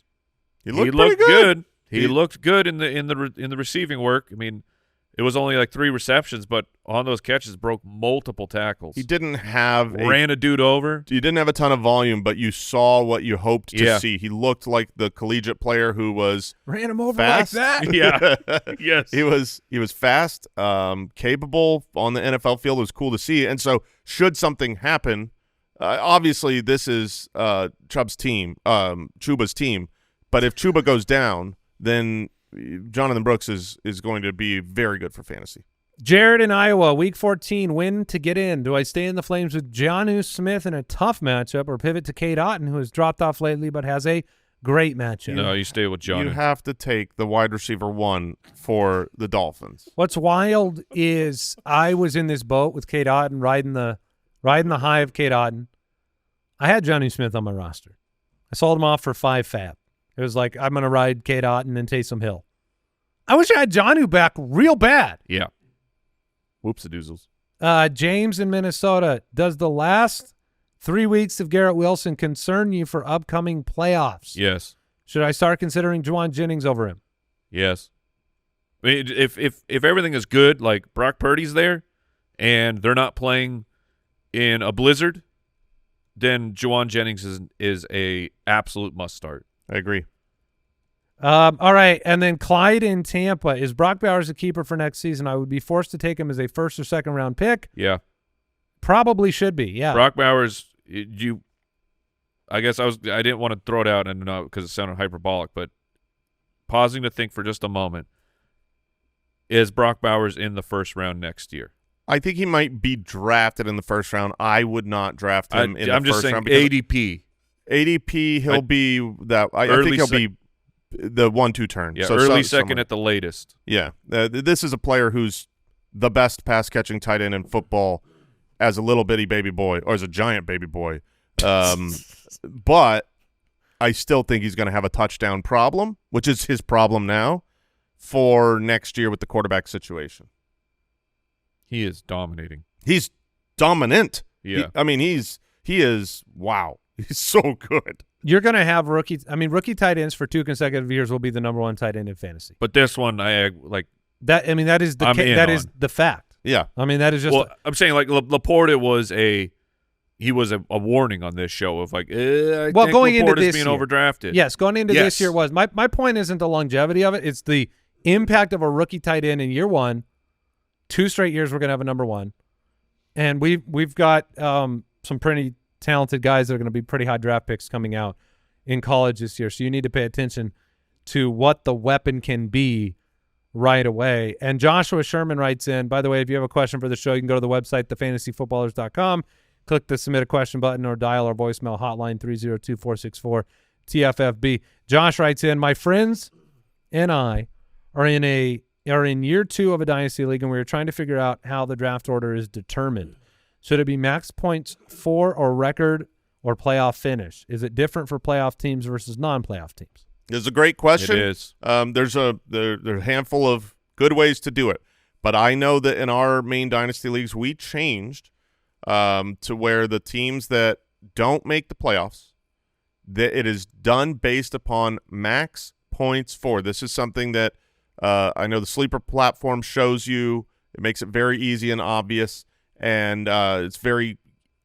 he looked good. He looked good in the receiving work. I mean, it was only like 3 receptions, but on those catches broke multiple tackles. He didn't have ran a dude over. You didn't have a ton of volume, but you saw what you hoped to Yeah. see. He looked like the collegiate player who was Ran him over fast. like that? Yeah. Yes. He was fast, capable on the NFL field. It was cool to see. And so should something happen, obviously this is Chuba's team, but if Chuba goes down, then Jonathan Brooks is going to be very good for fantasy. Jared in Iowa, Week 14, win to get in. Do I stay in the Flames with Jonnu Smith in a tough matchup or pivot to Cade Otton, who has dropped off lately but has a great matchup? No, you stay with Jonnu. You have to take the wide receiver 1 for the Dolphins. What's wild is I was in this boat with Cade Otton, riding the high of Cade Otton. I had Jonnu Smith on my roster. I sold him off for 5 fab. It was like, I'm going to ride Cade Otton and Taysom Hill. I wish I had Jonnu back real bad. Yeah. Whoops-a-doozles. James in Minnesota, does the last 3 weeks of Garrett Wilson concern you for upcoming playoffs? Yes. Should I start considering Juwan Jennings over him? Yes. I mean, if everything is good, like Brock Purdy's there, and they're not playing in a blizzard, then Juwan Jennings is a absolute must start. I agree. All right, and then Clyde in Tampa. Is Brock Bowers a keeper for next season? I would be forced to take him as a 1st or 2nd round pick. Yeah. Probably should be, yeah. Brock Bowers, I guess I didn't want to throw it out and because it sounded hyperbolic, but pausing to think for just a moment, is Brock Bowers in the 1st round next year? I think he might be drafted in the 1st round. I would not draft him in the 1st round. I'm just saying ADP. ADP, he'll be that. I think he'll be the 1-2 turn. Yeah, so early second at the latest. Yeah, this is a player who's the best pass catching tight end in football as a little bitty baby boy or as a giant baby boy. But I still think he's going to have a touchdown problem, which is his problem now for next year with the quarterback situation. He is dominating. He's dominant. Yeah. He is wow. He's so good. You're going to have rookie tight ends for 2 consecutive years will be the number 1 tight end in fantasy. But this one, I like that. I mean, that is the fact. Yeah. I mean, that is just. Well, I'm saying like Laporta was a warning on this show of like, I think going into Laporta's this being year. overdrafted. Yes, going into this year was my point isn't the longevity of it. It's the impact of a rookie tight end in year 1. 2 straight years we're going to have a number 1, and we've got some pretty talented guys that are going to be pretty high draft picks coming out in college this year. So you need to pay attention to what the weapon can be right away. And Joshua Sherman writes in, by the way, if you have a question for the show, you can go to the website, thefantasyfootballers.com, click the submit a question button or dial our voicemail hotline 302-464-TFFB. Josh writes in, my friends and I are in year 2 of a dynasty league, and we are trying to figure out how the draft order is determined. Should it be max points for or record or playoff finish? Is it different for playoff teams versus non-playoff teams? It's a great question. It is. There's a handful of good ways to do it, but I know that in our main dynasty leagues we changed to where the teams that don't make the playoffs, that it is done based upon max points for. This is something that I know the Sleeper platform shows you. It makes it very easy and obvious, and it's very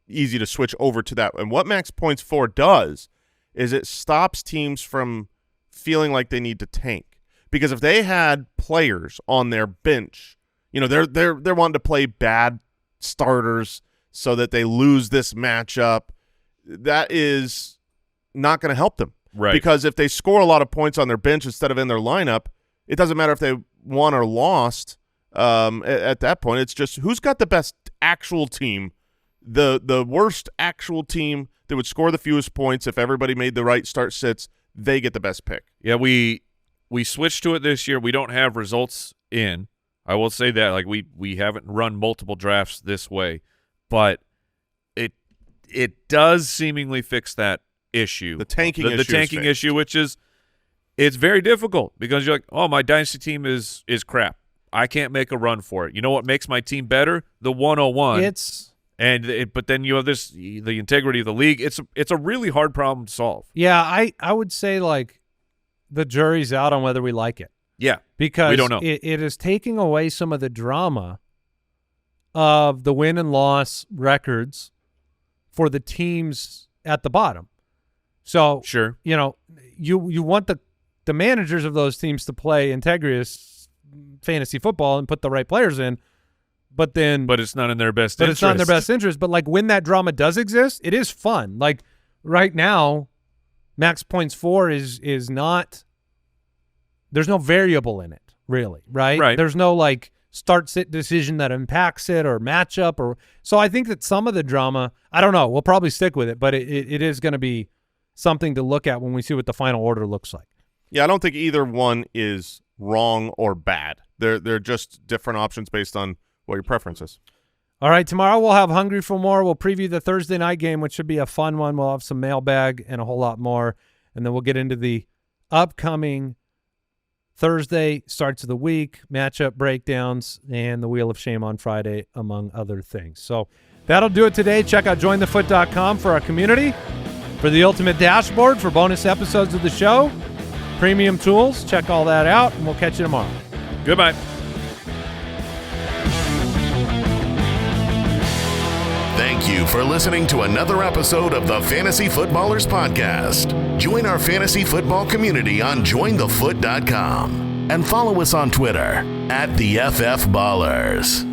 easy to switch over to that. And what max points for does is it stops teams from feeling like they need to tank. Because if they had players on their bench, you know, they're wanting to play bad starters so that they lose this matchup, that is not going to help them. Right. Because if they score a lot of points on their bench instead of in their lineup, it doesn't matter if they won or lost at that point. It's just who's got the best actual team, the worst actual team that would score the fewest points if everybody made the right start sits, they get the best pick. Yeah, we switched to it this year. We don't have results in. I will say that, like, we haven't run multiple drafts this way, but it does seemingly fix that issue. The tanking issue. The tanking issue, which is it's very difficult because you're like, oh, my dynasty team is crap. I can't make a run for it. You know what makes my team better? The 101. But then you have the integrity of the league. It's a really hard problem to solve. Yeah, I would say, like, the jury's out on whether we like it. Yeah, because we don't know. It is taking away some of the drama of the win and loss records for the teams at the bottom. So, sure, you know, you want the managers of those teams to play integrous fantasy football and put the right players in, but it's not in their best interest. It's not in their best interest. But, like, when that drama does exist, it is fun. Like, right now, max points for is not – there's no variable in it, really, right? Right. There's no, like, start-sit decision that impacts it or matchup. So I think that some of the drama – I don't know. We'll probably stick with it, but it is going to be something to look at when we see what the final order looks like. Yeah, I don't think either one is wrong or bad. They're just different options based on what your preference is. All right, tomorrow we'll have Hungry for More. We'll preview the Thursday night game, which should be a fun one. We'll have some mailbag and a whole lot more, and then we'll get into the upcoming Thursday starts of the week, matchup breakdowns, and the Wheel of Shame on Friday, among other things. So that'll do it today. Check out jointhefoot.com for our community, for the ultimate dashboard, for bonus episodes of the show, premium tools. Check all that out, and we'll catch you tomorrow. Goodbye. Thank you for listening to another episode of the Fantasy Footballers Podcast. Join our fantasy football community on jointhefoot.com and follow us on Twitter @TheFFBallers.